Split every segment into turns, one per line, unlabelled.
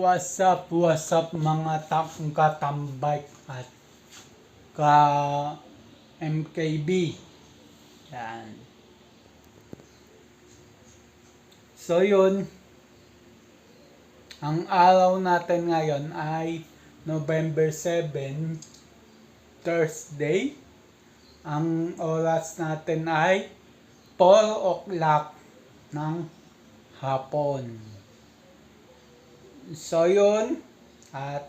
What's up mga katambay at ka MKB. Yan. So yun, ang araw natin ngayon ay November 7, Thursday. Ang oras natin ay 4 o'clock ng hapon. So yun, at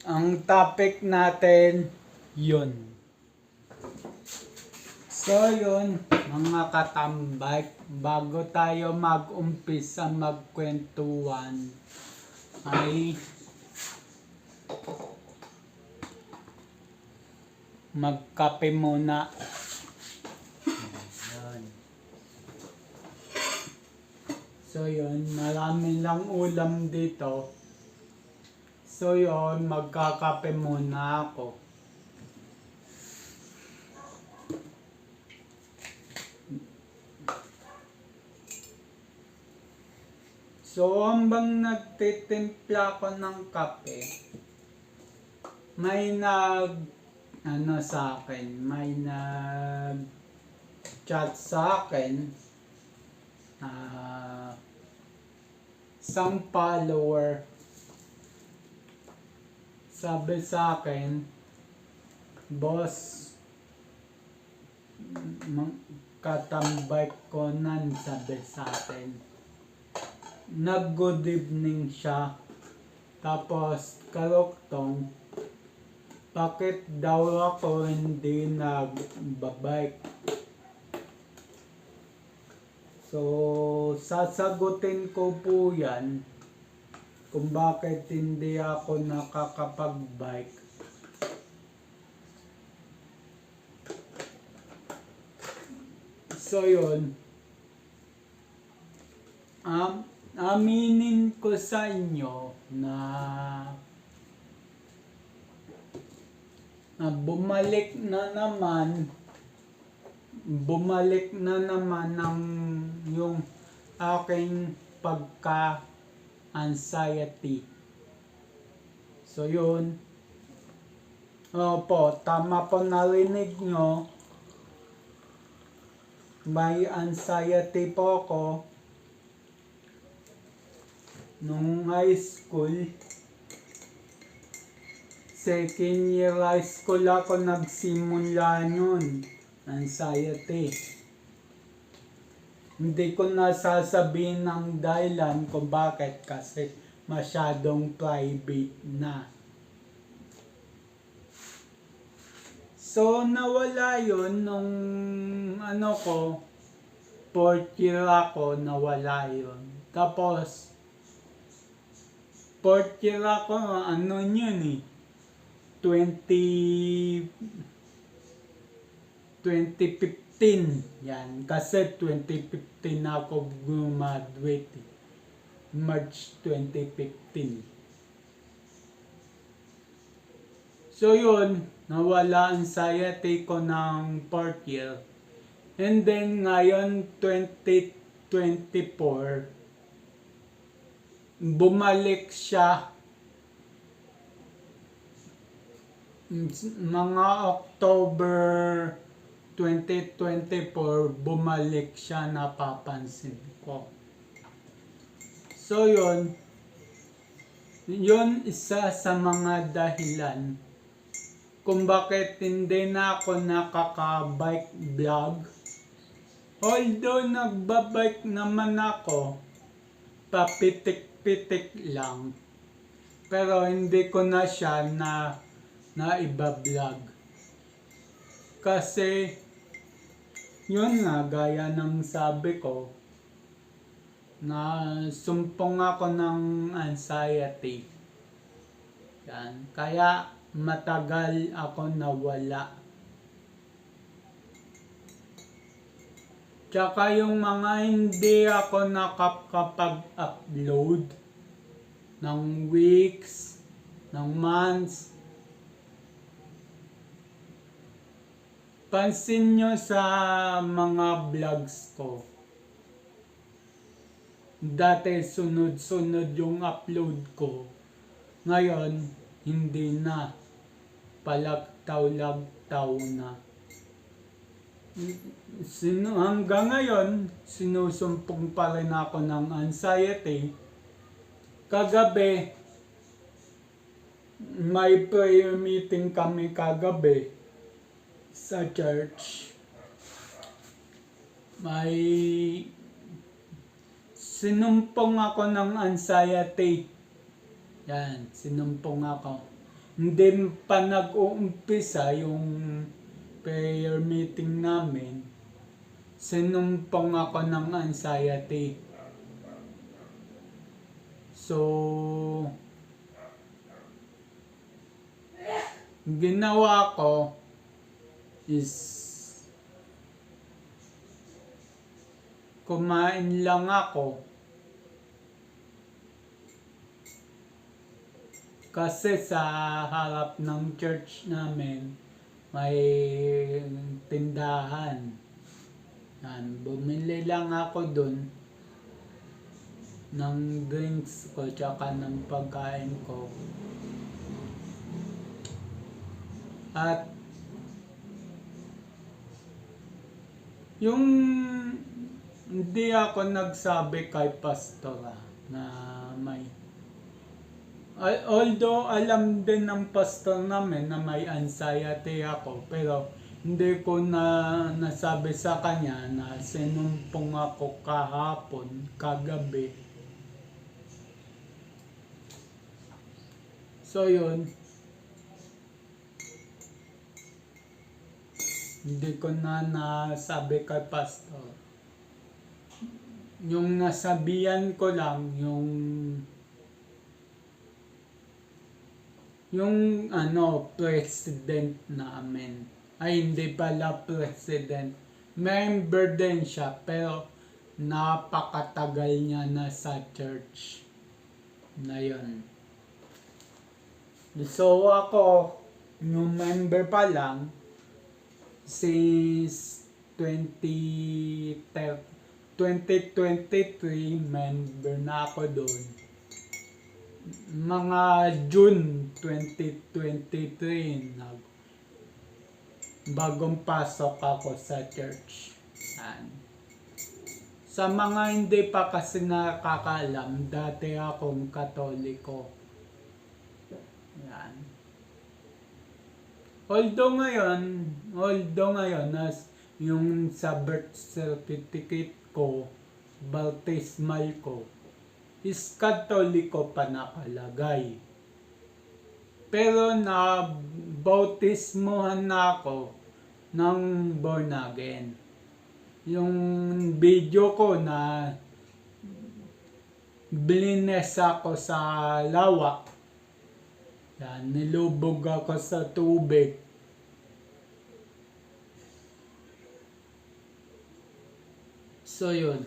ang topic natin yun. So yun, mga katambay, bago tayo mag-umpisa magkwentuhan ay magkape muna. So yun, marami lang ulam dito. So yun, magkakape muna ako. So hanggang nagtitimpla ko ng kape, may chat sa akin, isang follower. Sabi sa akin, boss, katambay ko nan, sabi sa akin. Nag-good evening siya. Tapos, kaluktong, bakit daw ako hindi nagbabike? So, sasagutin ko po yan kung bakit hindi ako nakakapag-bike. So yun, aminin ko sa inyo na bumalik na naman ang yung aking anxiety. So yun. Opo, tama po narinig nyo. May anxiety po ako. Nung high school, second year high school ako nagsimula nun. Anxiety. Hindi ko nasasabihin ng dahilan kung bakit, kasi masyadong private na. So nawala yun nung fourth year ako, nawala yun. Tapos fourth year ako, 2015. Yan, kasi 2015 ako graduate. March 2015. So yun, nawala anxiety ko ng fourth year. And then ngayon 2024, bumalik siya. Mga October 2024, bumalik siya, napapansin ko. So yun isa sa mga dahilan kung bakit hindi na ako nakaka-bike vlog. Although nagbabike naman ako, papitik-pitik lang. Pero hindi ko na siya na iba-vlog. Kasi yun nga, gaya ng sabi ko, na sumpong ako ng anxiety. Yan. Kaya matagal ako nawala. Tsaka yung mga hindi ako nakakapag-upload ng weeks, ng months, pansin nyo sa mga vlogs ko. Dati sunod-sunod yung upload ko. Ngayon, hindi na. Palagtaw-lagtaw na. Hanggang ngayon, sinusumpong pa rin ako ng anxiety. Kagabi, may prayer meeting kami kagabi sa church. May sinumpong ako ng anxiety. Yan, sinumpong ako. Hindi pa nag-uumpisa yung prayer meeting namin. Sinumpong ako ng anxiety. So, ginawa ko is kumain lang ako. Kasi sa harap ng church namin, may tindahan. Yan, bumili lang ako dun ng drinks ko tsaka ng pagkain ko. At yung hindi ako nagsabi kay pastora na may, although alam din ng pastor namin na may anxiety ako, pero hindi ko na nasabi sa kanya na sinumpong ako kahapon, kagabi. So yun, hindi ko na nasabi kay pastor. Yung nasabihan ko lang, yung president namin. Ay, hindi pala president. Member din siya, pero napakatagal niya na sa church na yun. So ako, yung member pa lang, since 2023, member na ako doon. Mga June 2023, bagong pasok ako sa church. Yan. Sa mga hindi pa kasi nakakaalam, dati akong Katoliko. Yan. Although ngayon, as yung sa birth certificate ko, baptismal ko, is Katoliko pa nakalagay. Pero na-bautismohan na ako ng born again. Yung video ko na blines ako sa lawak, yan, nilubog ako sa tubig. So yun.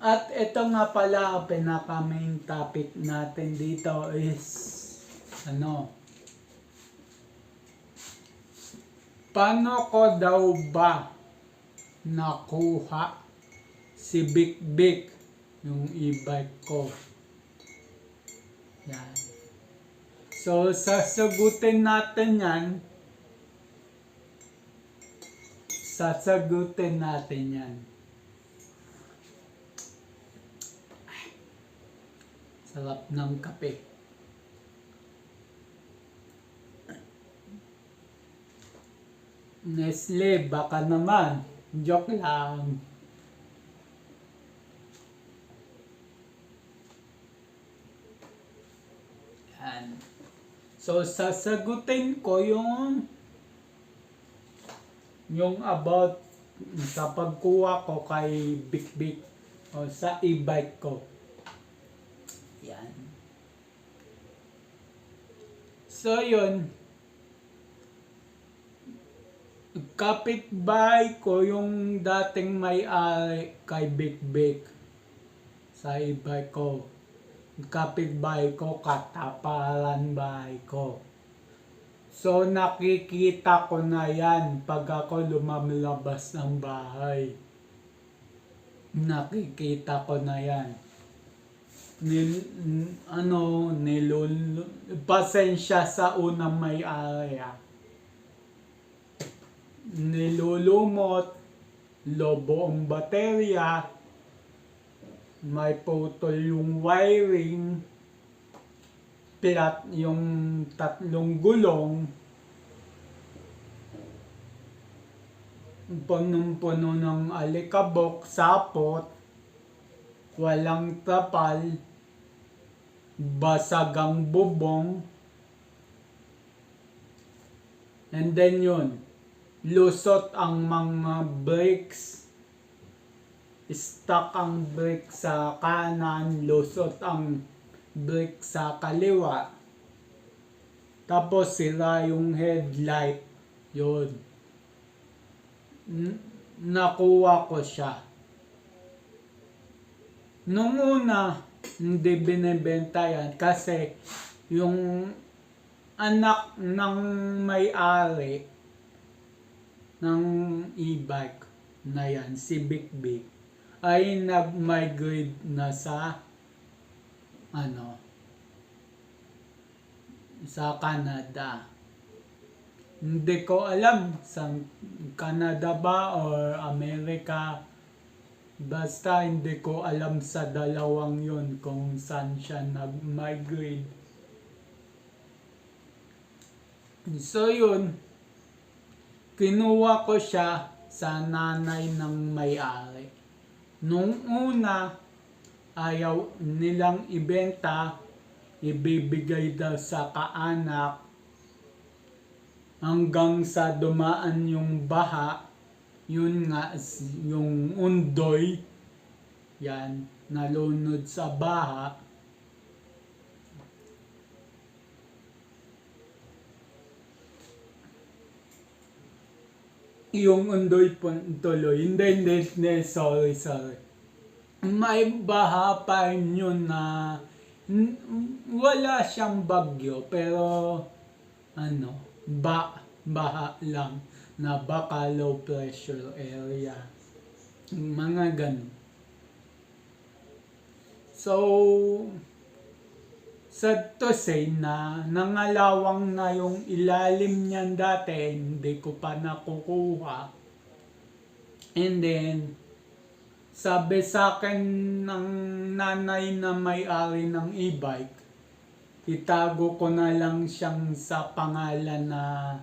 At ito nga pala, pinaka main topic natin dito is paano ko daw ba nakuha si Bik Bik, yung e-bike ko. Yan. So, sasagutin natin yan. Sarap ng kape. Nestle, baka naman. Joke lang. Yan. So, sasagutin ko yung about sa pagkuha ko kay Bik Bik o sa e-bike ko. Yan. So, yun. Kapitbahay ko yung dating may-ari kay Bik Bik sa e-bike ko. Kapitbahay ko, kataparan bahay ko. So, nakikita ko na yan pag ako lumalabas ng bahay. nakikita ko na yan. Pasensya sa unang may-ari. Nilulumot, lobo ang baterya, may putol yung wiring, pilat yung tatlong gulong, punong-puno ng alikabok, sapot, walang tapal, basag ang bubong, and then yun, lusot ang mga brakes, stuck ang brake sa kanan, lusot ang brake sa kaliwa, tapos sira yung headlight, yun. Nakuha ko siya. Nung una, hindi binibenta yan kasi yung anak ng may-ari ng e-bike na yan, si Big Big, ay nag-migrate na sa sa Canada. Hindi ko alam sa Canada ba or Amerika. Basta hindi ko alam sa dalawang yun kung saan siya nag-migrate. So yun, kinuha ko siya sa nanay ng may-ari. Nung una, ayaw nilang ibenta, ibibigay daw sa kaanak, hanggang sa dumaan yung baha, yun nga, yung undoy, yan, nalunod sa baha. Yung undoy po tuloy, hindi, sorry. May baha pa rin yun na wala siyang bagyo, pero baha lang na baka low pressure area, mga ganun. So sad to say na nangalawang na yung ilalim niyan dati, hindi ko pa nakukuha. And then sabi sa akin ng nanay na may-ari ng e-bike, itago ko na lang siyang sa pangalan na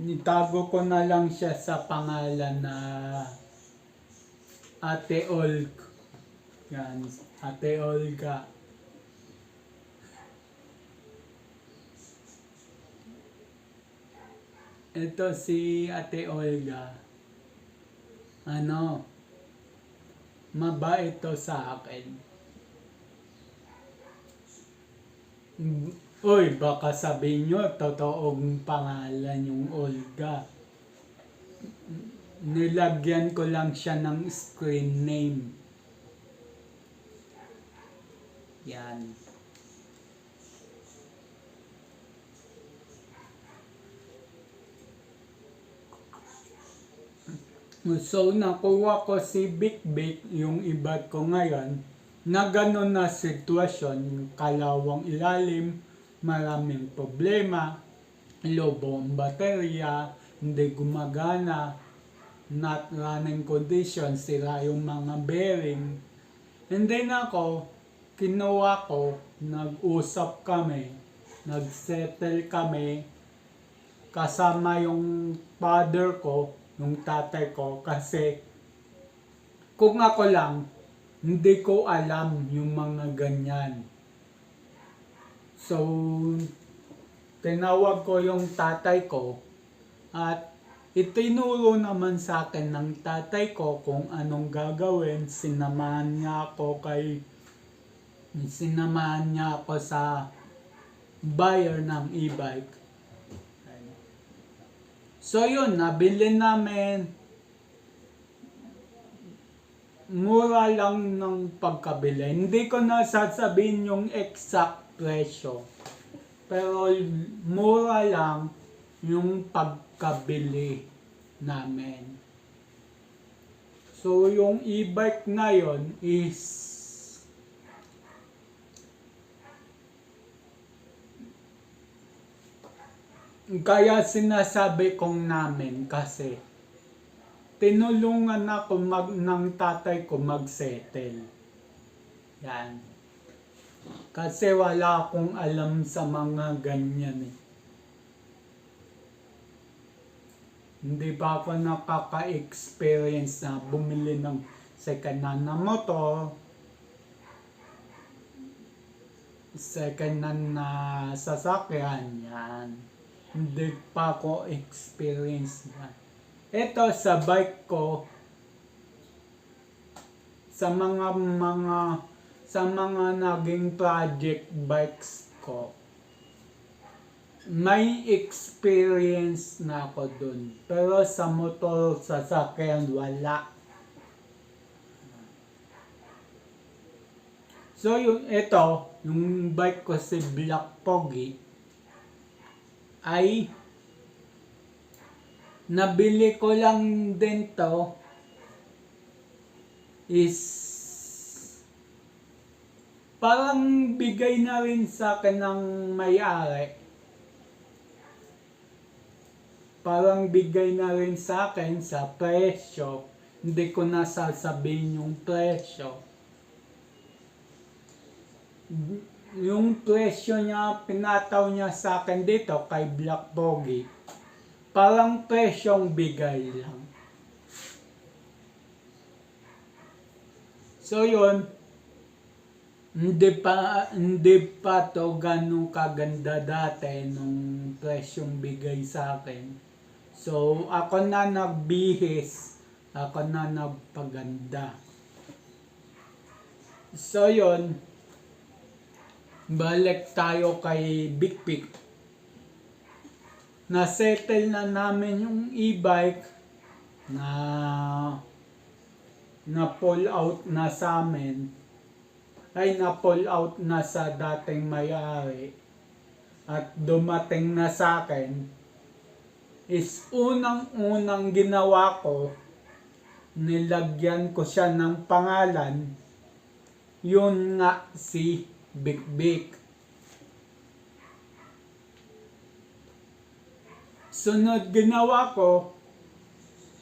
itago ko na lang siya sa pangalan na Ate Olga. Yan, Ate Olga. Ito si Ate Olga. Mabait to sa akin. Uy, baka sabihin nyo, totoong pangalan yung Olga. Nilagyan ko lang siya ng screen name. Yan. So, nakuha ko si Big Big, yung e-bike ko ngayon, na gano'n na sitwasyon, kalawang ilalim, maraming problema, lobo ang baterya, hindi gumagana, not running condition, sira yung mga bearing. And then ako, kinuha ko, nag-usap kami, nag-settle kami, kasama yung father ko, yung tatay ko, kasi kung ako lang, hindi ko alam yung mga ganyan. So, tinawag ko yung tatay ko at itinuro naman sa akin ng tatay ko kung anong gagawin. Sinamahan niya ako sa buyer ng e-bike. So yun, nabili namin. Mura lang ng pagkabili. Hindi ko na sasabihin yung exact presyo. Pero mura lang yung pagkabili. namin. So yung e-bike na yon is kaya sinasabi kong namin kasi tinulungan ako ng tatay ko mag-settle. Yan. Kasi wala akong alam sa mga ganyan eh. Hindi pa ako nakaka-experience na bumili ng second hand na motor, second hand na sasakyan, yan. Hindi pa ako experience yan. Ito sa bike ko, sa mga naging project bikes ko, may experience na ako dun. Pero sa motor sasakyan wala. So yung bike ko si Black Pogi ay nabili ko lang din to is parang bigay na rin sa akin ng may-ari. Parang bigay na rin sa akin sa presyo. Hindi ko na sasabihin yung presyo. Yung presyo niya, pinataw niya sa akin dito kay Black Pogi. Parang presyong bigay lang. So yun, hindi pa to ganun kaganda dati nung presyong bigay sa akin. So ako na nagbihis, ako na nagpaganda. So yun, balik tayo kay Big Pic. Na-settle na namin yung e-bike na pull out na sa amin. Ay na pull out na sa dating may-ari. At dumating na sa akin. Is unang-unang ginawa ko, nilagyan ko siya ng pangalan. Yun nga si Big Big. Sunod ginawa ko,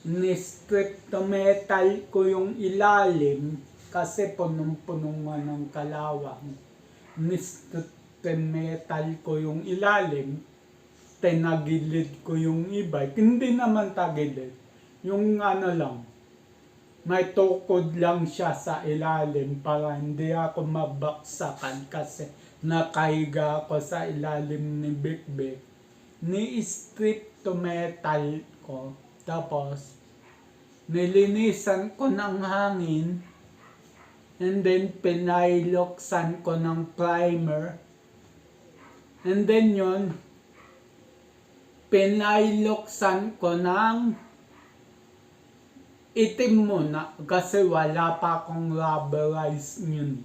ni-strip to metal ko yung ilalim kasi punong-punong nga ng kalawang. Ni-strip to metal ko yung ilalim, tinagilid ko yung e-bike. Hindi naman tagilid, yung ano lang, may tukod lang siya sa ilalim para hindi ako mabaksakan kasi nakahiga ako sa ilalim ni Big Big. Ni-strip to metal ko, tapos nilinisan ko ng hangin, and then pinailoksan ko ng primer, and then yun, pinailoksan ko ng itim muna kasi wala pa akong rubberize yun.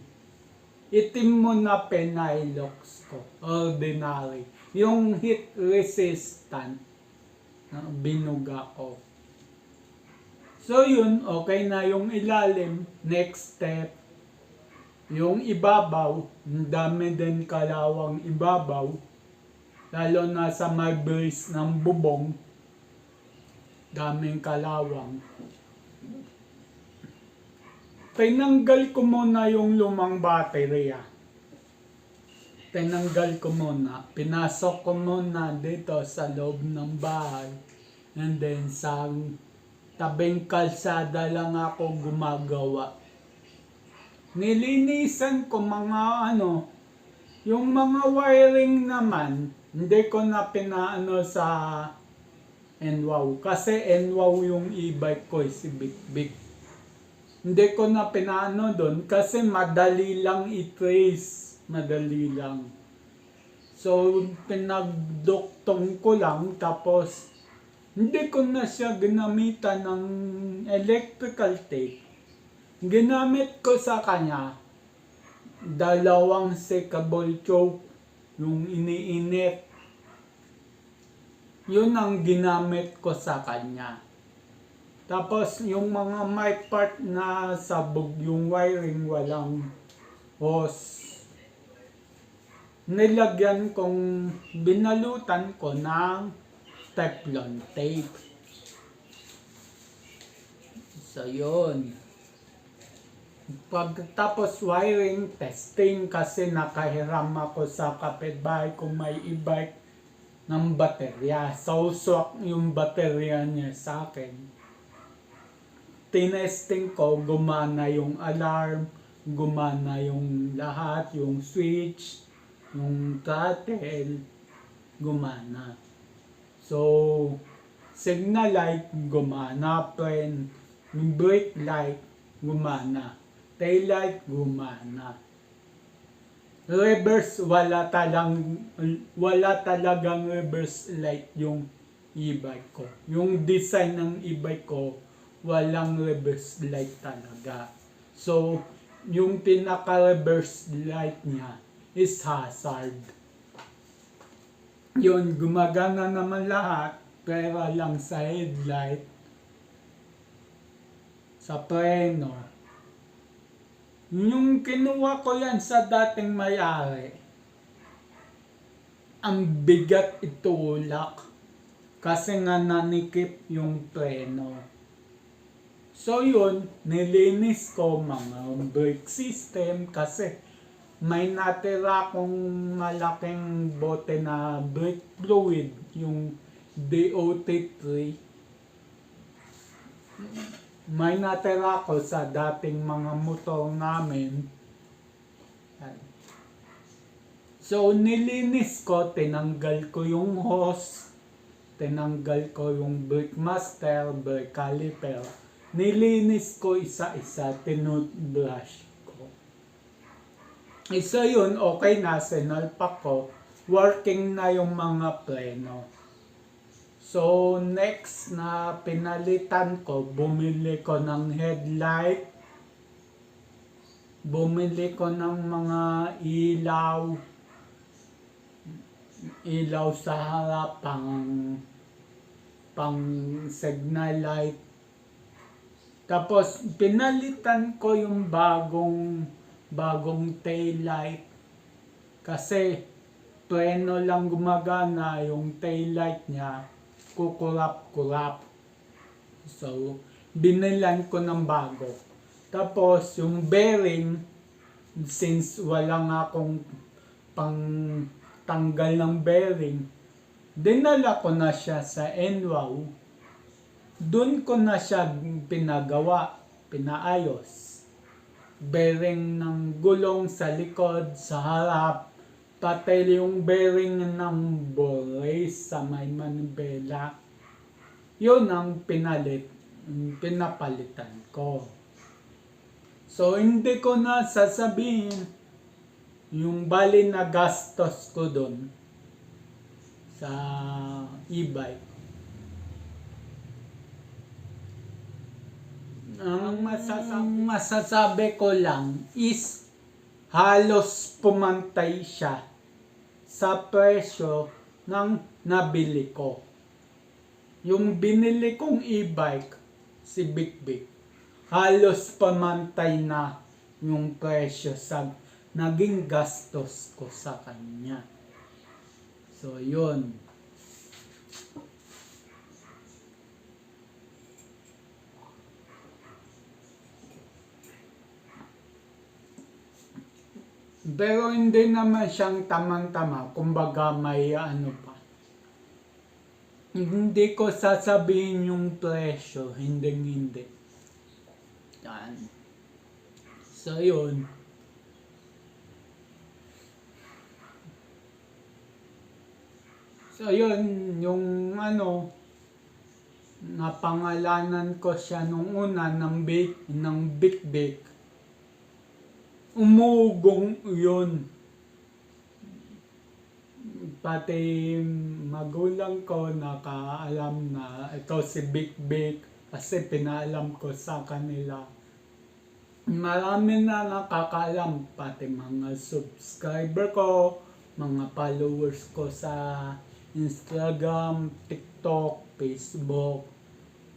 Itim muna pinilox ko, ordinary. Yung heat resistant na binuga ko. So yun, okay na yung ilalim. Next step, yung ibabaw, ang dami din kalawang ibabaw. Lalo na sa may base ng bubong, daming kalawang. Tinanggal ko muna yung lumang baterya. Tinanggal ko muna. Pinasok ko muna dito sa loob ng bahay. And then sa tabing kalsada lang ako gumagawa. Nilinisan ko mga yung mga wiring naman, hindi ko na pinaano sa NWOW. Kasi NWOW yung e-bike ko, si Big Big. Hindi ko na pinaano doon kasi madali lang i-trace. Madali lang. So, pinagduktong ko lang tapos hindi ko na siya ginamitan ng electrical tape. Ginamit ko sa kanya dalawang secable choke, yung iniinit. Yun ang ginamit ko sa kanya. Tapos yung mga may part na sabog yung wiring, walang hose. Nilagyan kong, binalutan ko ng Teflon tape. So yun. Pagkatapos wiring testing kasi nakahiram ako sa kapitbahay kung may e-bike ng baterya. So swak yung baterya niya sa akin. Tinesting ko, gumana yung alarm, gumana yung lahat, yung switch, yung throttle, gumana. So, signal light, gumana pa rin. Brake light, gumana. Tail light, gumana. Reverse, wala talagang reverse light yung e-bike ko. Yung design ng e-bike ko, walang reverse light talaga. So, yung pinaka-reverse light niya is hazard. Yun, gumagana naman lahat, pero lang sa headlight, sa preno. Yung kinuha ko yan sa dating may-ari, ang bigat itulak kasi nga nanikip yung preno. So yun, nilinis ko mga brake system kasi may natira akong malaking bote na brake fluid, yung DOT3. May natira ko sa dating mga motor namin. So nilinis ko, tinanggal ko yung hose, tinanggal ko yung brake master, brake caliper. Nilinis ko isa-isa, tinutbrush ko. So yun, okay na, sinalpak ko, working na yung mga preno. So next na pinalitan ko, bumili ko ng headlight, bumili ko ng mga ilaw sa harap, pang signal light. Tapos pinalitan ko yung bagong tail light kasi preno lang gumagana, yung tail light niya kukurap-kurap. So binilan ko ng bago. Tapos yung bearing, since wala nga akong pang tanggal ng bearing, dinala ko na siya sa NWOW. Doon ko na siya pinaayos. Bearing ng gulong sa likod, sa harap, pati yung bearing ng brace sa may manibela. Yun ang pinapalitan ko. So hindi ko na sasabihin yung bali na gastos ko doon sa e-bike. Ang masasabi ko lang is halos pumantay siya sa presyo ng nabili ko. Yung binili kong e-bike, si Big, halos pumantay na yung presyo sa naging gastos ko sa kanya. So yun. Pero hindi naman siyang tamang-tama, kumbaga may ano pa. Hindi ko sasabihin yung presyo, hindi. Yan. So yun. So yun, yung ano, napangalanan ko siya nung una ng Big. Umugong yun. Pati magulang ko nakaalam na ito si Big kasi pinaalam ko sa kanila. Marami na nakakaalam, pati mga subscriber ko, mga followers ko sa Instagram, TikTok, Facebook.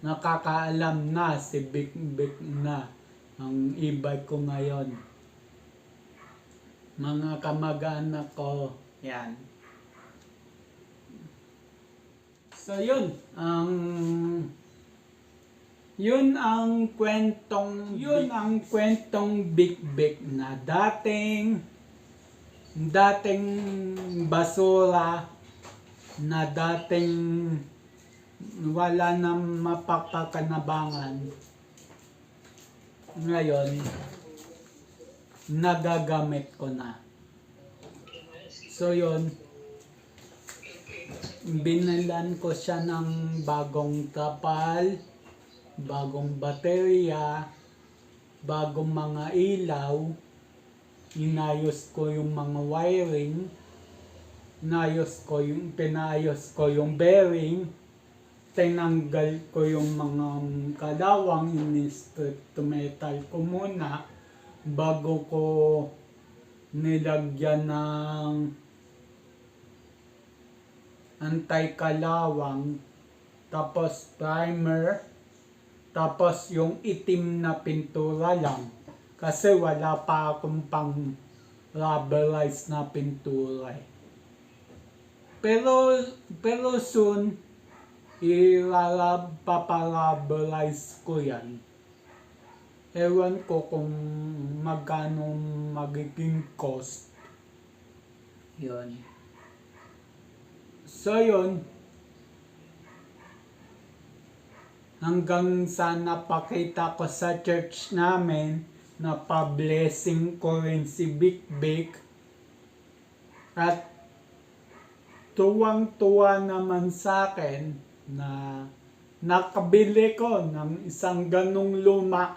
nakakaalam na si Big Big na ang e-bike ko ngayon. Mga kamag-anak ko, yan. So yun ang kwentong Big Big na dating basura, na dating wala nang mapapakanabangan. Ngayon, nagagamit ko na. So yun, binilan ko siya ng bagong trapal, bagong baterya, bagong mga ilaw, inayos ko yung mga wiring, pinayos ko yung bearing, tinanggal ko yung mga kalawang, in-strip to metal ko muna bago ko nilagyan ng anti-kalawang, tapos primer, tapos yung itim na pintura lang kasi wala pa akong pang rubberized na pintura. Pero soon paparuberize ko yan. Ewan ko kung magkano magiging cost. Yun. So yun, hanggang sa napakita ko sa church namin na pa-blessing ko rin si Big Big, at tuwang-tuwa naman sa akin na nakabili ko ng isang ganong luma,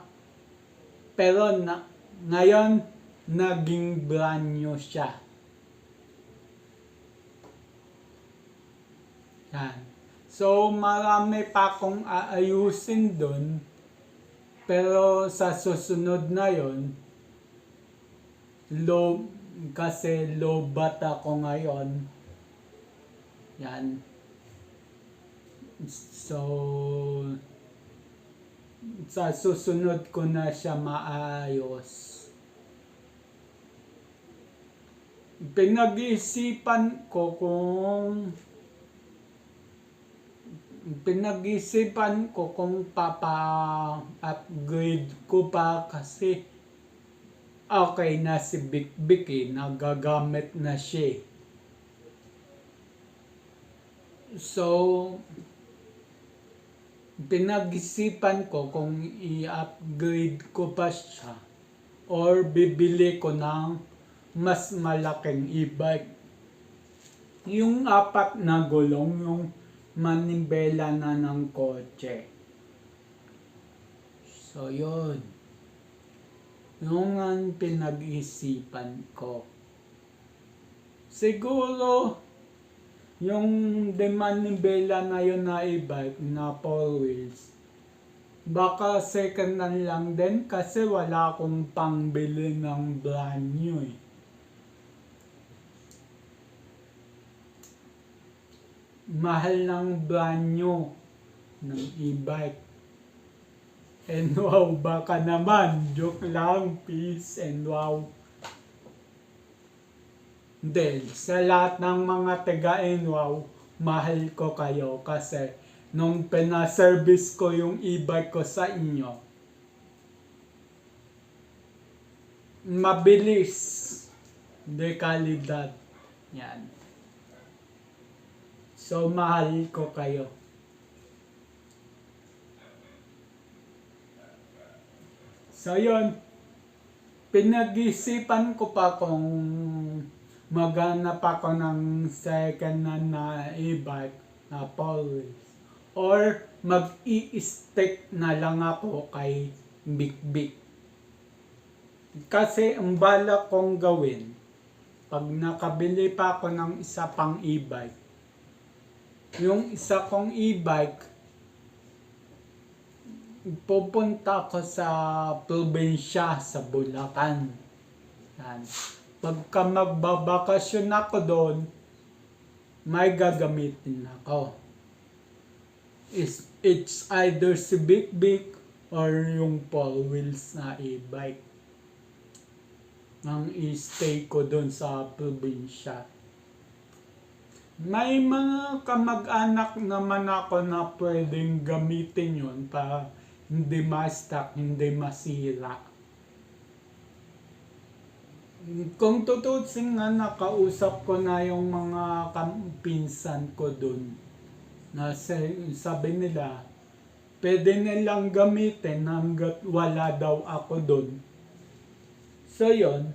pero ngayon naging brand new siya. Yan. So marami pa akong aayusin dun, pero sa susunod na yon, kasi low bat ako ngayon. Yan. So sa susunod ko na siya maayos. Pinag-isipan ko kung papa-upgrade ko pa kasi okay na si Big Big nagagamit na siya. So pinag-isipan ko kung i-upgrade ko pa siya or bibili ko ng mas malaking e-bike. Yung 4 na gulong, yung manibela na ng kotse. So yun. Yung ang pinag-isipan ko. Siguro yung manibela na yun na e-bike na 4 wheels, baka second hand lang din kasi wala akong pangbili ng brand new . Mahal ng brand new ng e-bike. And wow, baka naman, joke lang, peace and wow. Hindi, sa lahat ng mga taga-NWOW, mahal ko kayo kasi nung pina-service ko yung e-bike ko sa inyo, mabilis, de kalidad. Yan. So, mahal ko kayo. So, yun. Pinag-isipan ko pa kung maghanap ako ng second hand na e-bike na 4 wheels or mag-i-stick na lang ako kay Big Big. Kasi ang balak kong gawin, pag nakabili pa ako ng isa pang e-bike, yung isa kong e-bike, pupunta ako sa probinsya, sa Bulacan. Yan. Pagka magbabakasyon ako doon, may gagamitin ako. It's either si Big Big or yung Paul Wheels na e-bike. Ang i-stay ko doon sa probinsya. May mga kamag-anak naman ako na pwedeng gamitin yun para hindi ma-stuck, hindi masira. Kung tutusin nga, nakausap ko na yung mga pinsan ko dun. Na sabi nila, pwede nilang gamitin hanggat wala daw ako dun. So yun.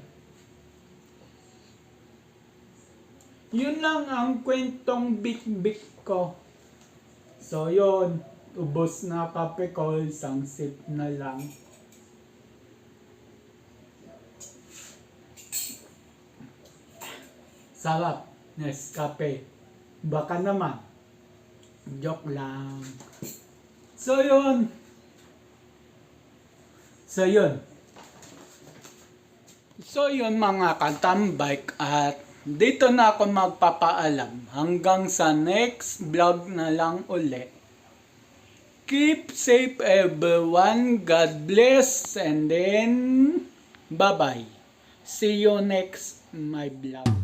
Yun lang ang kwentong bik-bik ko. So yun, ubos na kape ko, isang sip na lang. Sarap, Nescafe. Baka naman. Joke lang. So yun. So yun mga katambike, at dito na ako magpapaalam. Hanggang sa next vlog na lang uli. Keep safe everyone. God bless. And then, bye-bye. See you next my vlog.